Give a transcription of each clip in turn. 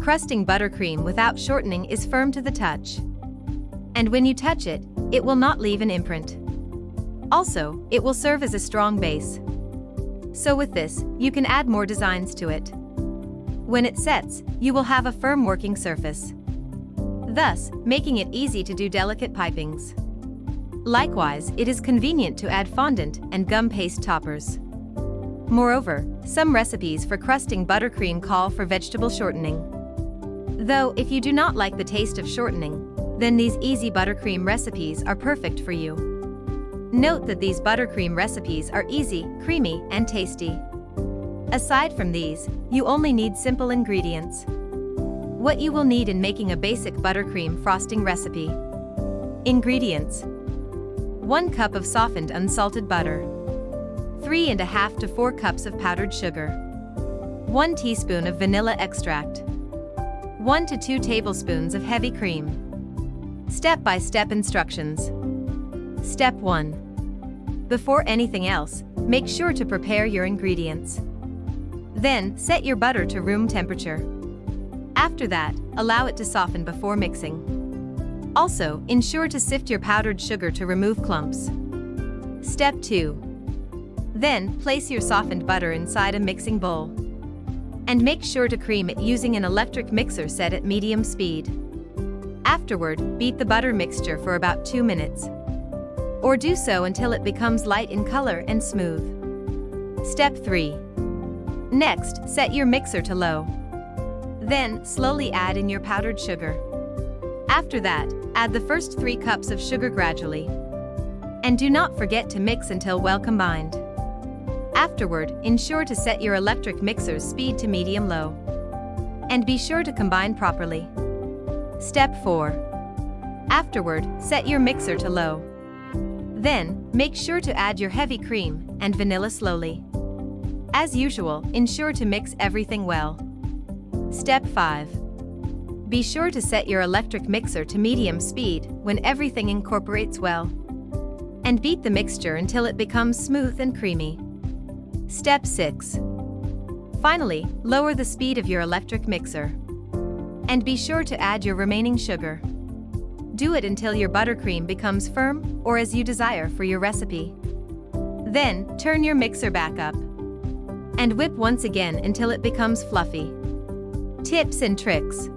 Crusting buttercream without shortening is firm to the touch. And when you touch it, it will not leave an imprint. Also, it will serve as a strong base. So with this, you can add more designs to it. When it sets, you will have a firm working surface, thus making it easy to do delicate pipings. Likewise, it is convenient to add fondant and gum paste toppers. Moreover, some recipes for crusting buttercream call for vegetable shortening. Though if you do not like the taste of shortening, then these easy buttercream recipes are perfect for you. Note that these buttercream recipes are easy, creamy, and tasty. Aside from these, you only need simple ingredients. What you will need in making a basic buttercream frosting recipe. Ingredients: 1 cup of softened unsalted butter, 3½ to 4 cups of powdered sugar, 1 teaspoon of vanilla extract, 1 to 2 tablespoons of heavy cream. Step-by-step instructions. Step 1. Before anything else, make sure to prepare your ingredients. Then, set your butter to room temperature. After that, allow it to soften before mixing. Also, ensure to sift your powdered sugar to remove clumps. Step 2. Then, place your softened butter inside a mixing bowl. And make sure to cream it using an electric mixer set at medium speed. Afterward, beat the butter mixture for about 2 minutes. Or do so until it becomes light in color and smooth. Step 3. Next, set your mixer to low. Then, slowly add in your powdered sugar. After that, add the first 3 cups of sugar gradually. And do not forget to mix until well combined. Afterward, ensure to set your electric mixer's speed to medium-low. And be sure to combine properly. Step 4. Afterward, set your mixer to low. Then, make sure to add your heavy cream and vanilla slowly. As usual, ensure to mix everything well. Step 5. Be sure to set your electric mixer to medium speed when everything incorporates well. And beat the mixture until it becomes smooth and creamy. Step 6. Finally, lower the speed of your electric mixer. And be sure to add your remaining sugar. Do it until your buttercream becomes firm or as you desire for your recipe. Then, turn your mixer back up. And whip once again until it becomes fluffy. Tips and tricks.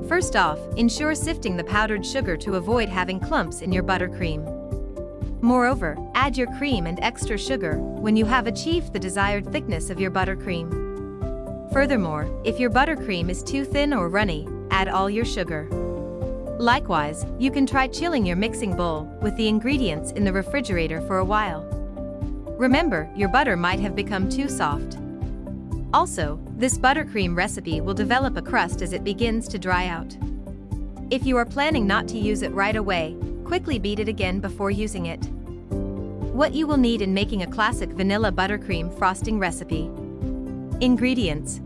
First off, ensure sifting the powdered sugar to avoid having clumps in your buttercream. Moreover, add your cream and extra sugar when you have achieved the desired thickness of your buttercream. Furthermore, if your buttercream is too thin or runny, add all your sugar. Likewise, you can try chilling your mixing bowl with the ingredients in the refrigerator for a while. Remember, your butter might have become too soft. Also, this buttercream recipe will develop a crust as it begins to dry out. If you are planning not to use it right away, quickly beat it again before using it. What you will need in making a classic vanilla buttercream frosting recipe. Ingredients: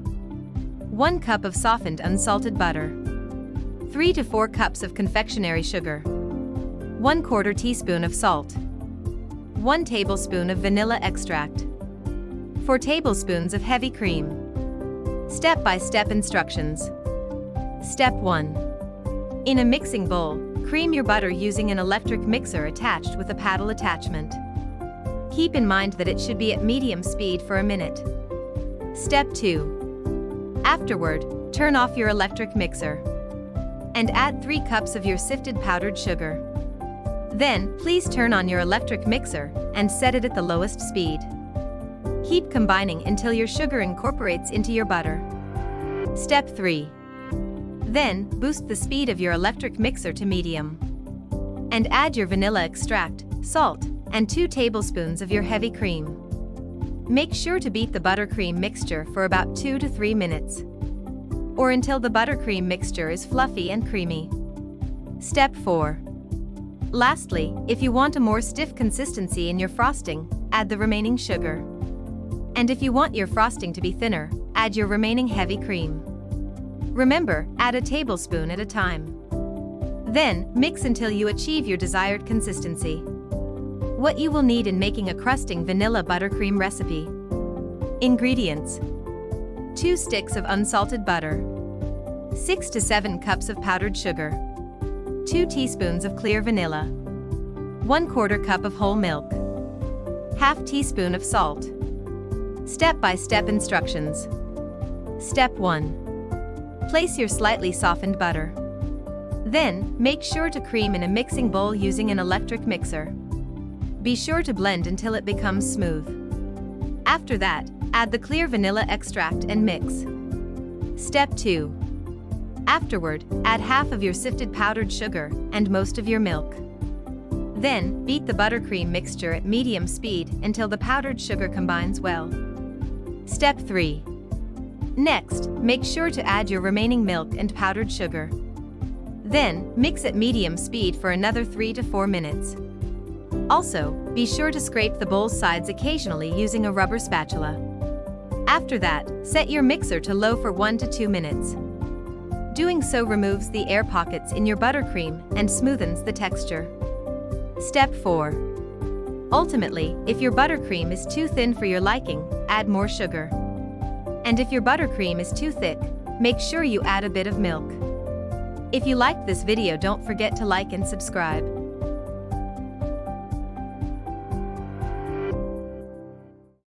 1 cup of softened unsalted butter, 3 to 4 cups of confectionery sugar, 1/4 teaspoon of salt, 1 tablespoon of vanilla extract, 4 tablespoons of heavy cream. Step-by-step instructions. Step 1. In a mixing bowl, cream your butter using an electric mixer attached with a paddle attachment. Keep in mind that it should be at medium speed for a minute. Step 2. Afterward, turn off your electric mixer. And add 3 cups of your sifted powdered sugar. Then, please turn on your electric mixer and set it at the lowest speed. Keep combining until your sugar incorporates into your butter. Step 3. Then, boost the speed of your electric mixer to medium. And add your vanilla extract, salt, and 2 tablespoons of your heavy cream. Make sure to beat the buttercream mixture for about 2 to 3 minutes. Or until the buttercream mixture is fluffy and creamy. Step 4. Lastly, if you want a more stiff consistency in your frosting, add the remaining sugar. And if you want your frosting to be thinner, add your remaining heavy cream. Remember, add a tablespoon at a time. Then, mix until you achieve your desired consistency. What you will need in making a crusting vanilla buttercream recipe. Ingredients: 2 sticks of unsalted butter, 6 to 7 cups of powdered sugar, 2 teaspoons of clear vanilla, 1/4 cup of whole milk, half teaspoon of salt. Step-by-step instructions. Step 1. Place your slightly softened butter. Then, make sure to cream in a mixing bowl using an electric mixer. Be sure to blend until it becomes smooth. After that, add the clear vanilla extract and mix. Step 2. Afterward, add half of your sifted powdered sugar and most of your milk. Then, beat the buttercream mixture at medium speed until the powdered sugar combines well. Step 3. Next, make sure to add your remaining milk and powdered sugar. Then, mix at medium speed for another 3 to 4 minutes. Also, be sure to scrape the bowl's sides occasionally using a rubber spatula. After that, set your mixer to low for 1 to 2 minutes. Doing so removes the air pockets in your buttercream and smoothens the texture. Step 4. Ultimately, if your buttercream is too thin for your liking, add more sugar. And if your buttercream is too thick, make sure you add a bit of milk. If you liked this video, don't forget to like and subscribe.